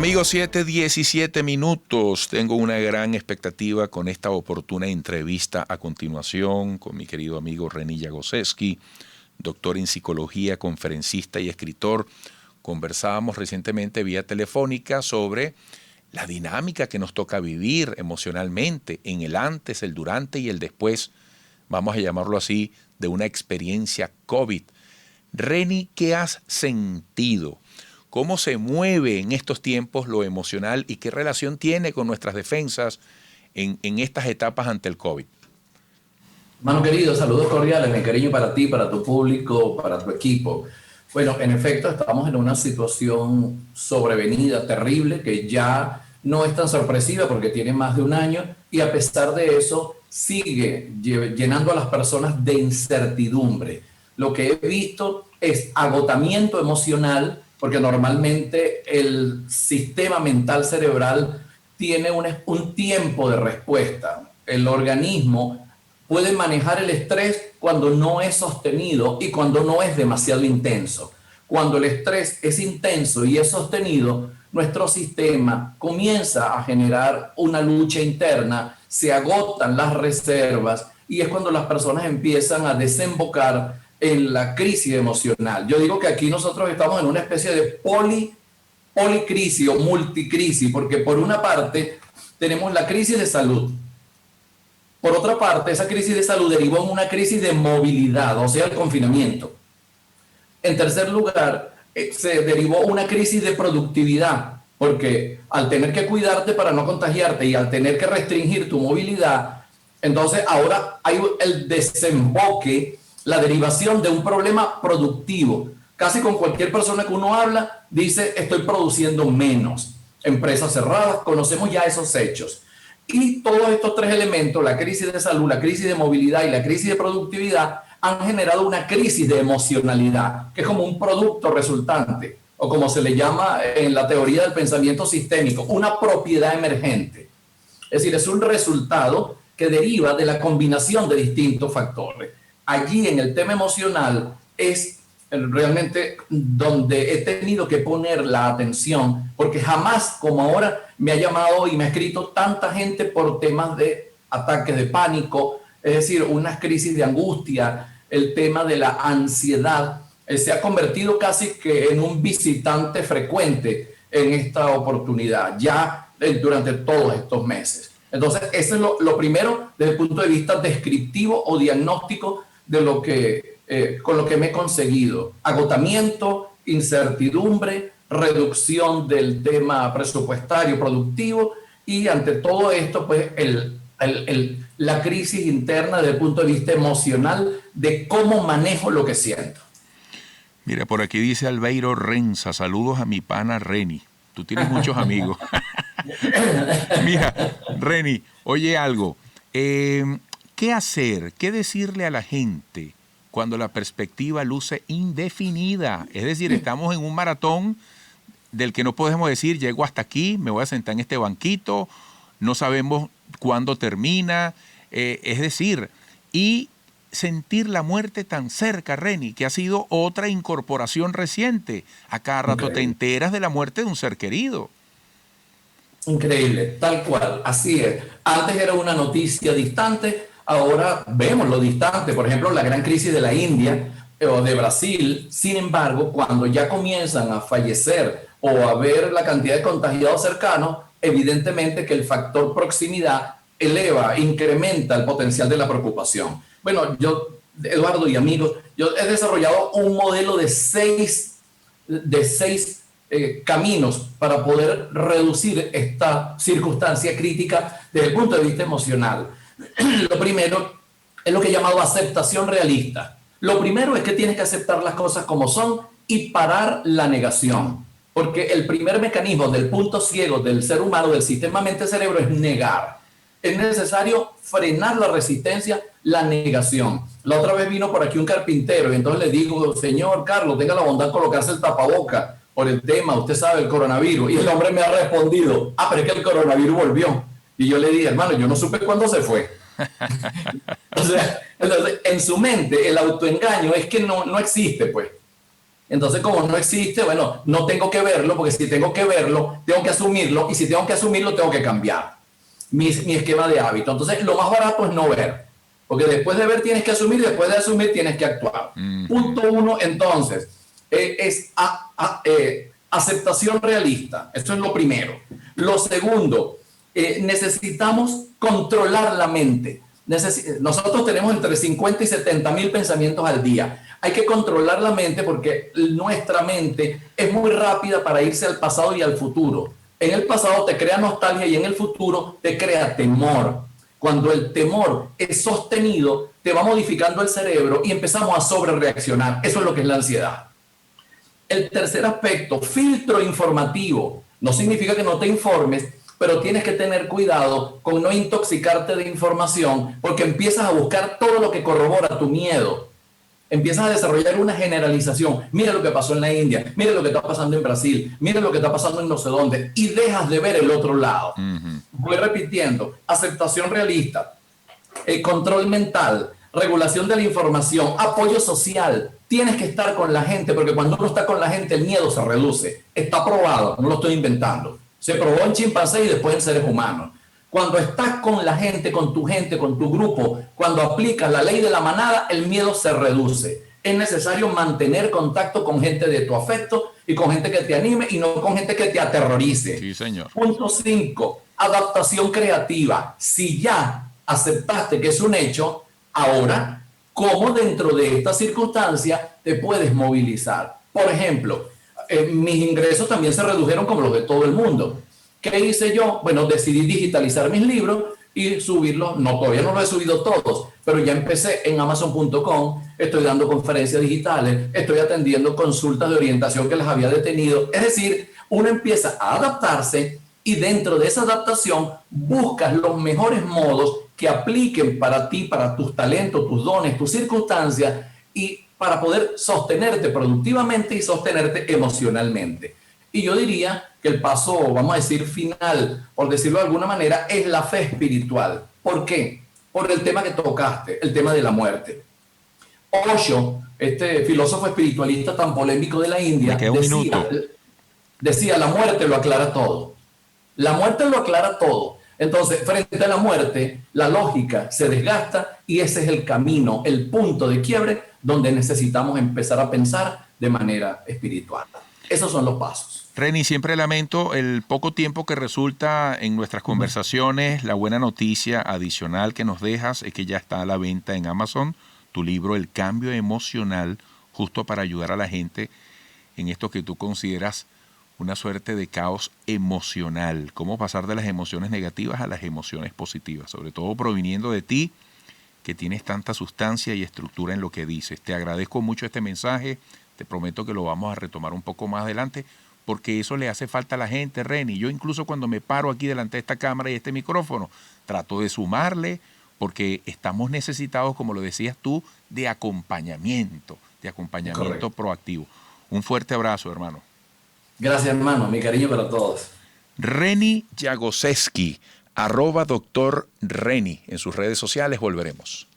Amigos, 7:17. Tengo una gran expectativa con esta oportuna entrevista a continuación con mi querido amigo Reni Jagoszewski, doctor en psicología, conferencista y escritor. Conversábamos recientemente vía telefónica sobre la dinámica que nos toca vivir emocionalmente en el antes, el durante y el después, vamos a llamarlo así, de una experiencia COVID. Reni, ¿qué has sentido? ¿Cómo se mueve en estos tiempos lo emocional y qué relación tiene con nuestras defensas en estas etapas ante el COVID? Mano querido, saludos cordiales, mi cariño para ti, para tu público, para tu equipo. Bueno, en efecto, estamos en una situación sobrevenida, terrible, que ya no es tan sorpresiva porque tiene más de un año y a pesar de eso sigue llenando a las personas de incertidumbre. Lo que he visto es agotamiento emocional, porque normalmente el sistema mental cerebral tiene un tiempo de respuesta. El organismo puede manejar el estrés cuando no es sostenido y cuando no es demasiado intenso. Cuando el estrés es intenso y es sostenido, nuestro sistema comienza a generar una lucha interna, se agotan las reservas y es cuando las personas empiezan a desembocar en la crisis emocional. Yo digo que aquí nosotros estamos en una especie de policrisis o multicrisis, porque por una parte tenemos la crisis de salud. Por otra parte, esa crisis de salud derivó en una crisis de movilidad, o sea, el confinamiento. En tercer lugar, se derivó una crisis de productividad, porque al tener que cuidarte para no contagiarte y al tener que restringir tu movilidad, entonces ahora hay el desemboque, la derivación de un problema productivo. Casi con cualquier persona que uno habla, dice, estoy produciendo menos. Empresas cerradas, conocemos ya esos hechos. Y todos estos tres elementos, la crisis de salud, la crisis de movilidad y la crisis de productividad, han generado una crisis de emocionalidad, que es como un producto resultante, o como se le llama en la teoría del pensamiento sistémico, una propiedad emergente. Es decir, es un resultado que deriva de la combinación de distintos factores. Allí en el tema emocional es realmente donde he tenido que poner la atención, porque jamás como ahora me ha llamado y me ha escrito tanta gente por temas de ataques de pánico, es decir, unas crisis de angustia, el tema de la ansiedad, se ha convertido casi que en un visitante frecuente en esta oportunidad, ya durante todos estos meses. Entonces, eso es lo primero desde el punto de vista descriptivo o diagnóstico de lo que, con lo que me he conseguido. Agotamiento, incertidumbre, reducción del tema presupuestario productivo y ante todo esto, pues la crisis interna desde el punto de vista emocional de cómo manejo lo que siento. Mira, por aquí dice Albeiro Renza, saludos a mi pana Reni. Tú tienes muchos amigos. Mira, Reni, oye algo. ¿Qué hacer? ¿Qué decirle a la gente cuando la perspectiva luce indefinida? Es decir, estamos en un maratón del que no podemos decir, llego hasta aquí, me voy a sentar en este banquito, no sabemos cuándo termina. Es decir, y sentir la muerte tan cerca, Reni, que ha sido otra incorporación reciente. A cada rato te enteras de la muerte de un ser querido. Increíble, tal cual, así es. Antes era una noticia distante, ahora vemos lo distante. Por ejemplo, la gran crisis de la India o de Brasil. Sin embargo, cuando ya comienzan a fallecer o a ver la cantidad de contagiados cercanos, evidentemente que el factor proximidad eleva, incrementa el potencial de la preocupación. Bueno, yo, Eduardo y amigos, yo he desarrollado un modelo de seis caminos para poder reducir esta circunstancia crítica desde el punto de vista emocional. Lo primero es lo que he llamado aceptación realista. Lo primero es que tienes que aceptar las cosas como son y parar la negación. Porque el primer mecanismo del punto ciego del ser humano, del sistema mente-cerebro, es negar. Es necesario frenar la resistencia, la negación. La otra vez vino por aquí un carpintero y entonces le digo, señor Carlos, tenga la bondad de colocarse el tapaboca por el tema, usted sabe, el coronavirus. Y el hombre me ha respondido, pero es que el coronavirus volvió. Y yo le dije, hermano, yo no supe cuándo se fue. O sea, entonces, en su mente, el autoengaño es que no existe, pues. Entonces, como no existe, bueno, no tengo que verlo, porque si tengo que verlo, tengo que asumirlo, y si tengo que asumirlo, tengo que cambiar mi esquema de hábito. Entonces, lo más barato es no ver, porque después de ver tienes que asumir, después de asumir tienes que actuar. Punto uno, entonces, es aceptación realista. Esto es lo primero. Lo segundo, necesitamos controlar la mente. Nosotros tenemos entre 50 y 70 mil pensamientos al día. Hay que controlar la mente porque nuestra mente es muy rápida para irse al pasado y al futuro. En el pasado te crea nostalgia y en el futuro te crea temor. Cuando el temor es sostenido, te va modificando el cerebro y empezamos a sobrereaccionar. Eso es lo que es la ansiedad. El tercer aspecto, filtro informativo. No significa que no te informes, pero tienes que tener cuidado con no intoxicarte de información porque empiezas a buscar todo lo que corrobora tu miedo. Empiezas a desarrollar una generalización. Mira lo que pasó en la India, mira lo que está pasando en Brasil, mira lo que está pasando en no sé dónde, y dejas de ver el otro lado. Voy repitiendo: aceptación realista, control mental, regulación de la información, apoyo social. Tienes que estar con la gente, porque cuando uno está con la gente el miedo se reduce. Está probado, no lo estoy inventando. Se probó en chimpancés y después en seres humanos. Cuando estás con la gente, con tu grupo, cuando aplicas la ley de la manada, el miedo se reduce. Es necesario mantener contacto con gente de tu afecto y con gente que te anime y no con gente que te aterrorice. Sí, señor. Punto 5, adaptación creativa. Si ya aceptaste que es un hecho, ahora, ¿cómo dentro de esta circunstancia te puedes movilizar? Por ejemplo, mis ingresos también se redujeron como los de todo el mundo. ¿Qué hice yo? Bueno, decidí digitalizar mis libros y subirlos. No, todavía no los he subido todos, pero ya empecé en Amazon.com, estoy dando conferencias digitales, estoy atendiendo consultas de orientación que las había detenido. Es decir, uno empieza a adaptarse y dentro de esa adaptación buscas los mejores modos que apliquen para ti, para tus talentos, tus dones, tus circunstancias y para poder sostenerte productivamente y sostenerte emocionalmente. Y yo diría que el paso, vamos a decir, final, por decirlo de alguna manera, es la fe espiritual. ¿Por qué? Por el tema que tocaste, el tema de la muerte. Osho, este filósofo espiritualista tan polémico de la India, decía, la muerte lo aclara todo. La muerte lo aclara todo. Entonces, frente a la muerte, la lógica se desgasta y ese es el camino, el punto de quiebre donde necesitamos empezar a pensar de manera espiritual. Esos son los pasos. Reni, siempre lamento el poco tiempo que resulta en nuestras conversaciones. La buena noticia adicional que nos dejas es que ya está a la venta en Amazon tu libro El Cambio Emocional, justo para ayudar a la gente en esto que tú consideras una suerte de caos emocional. Cómo pasar de las emociones negativas a las emociones positivas, sobre todo proviniendo de ti, que tienes tanta sustancia y estructura en lo que dices. Te agradezco mucho este mensaje. Te prometo que lo vamos a retomar un poco más adelante, porque eso le hace falta a la gente, Reni. Yo incluso cuando me paro aquí delante de esta cámara y este micrófono, trato de sumarle, porque estamos necesitados, como lo decías tú, de acompañamiento Correcto. Proactivo. Un fuerte abrazo, hermano. Gracias, hermano. Mi cariño para todos. Reni Jagoseski, @Dr. Reni en sus redes sociales. Volveremos.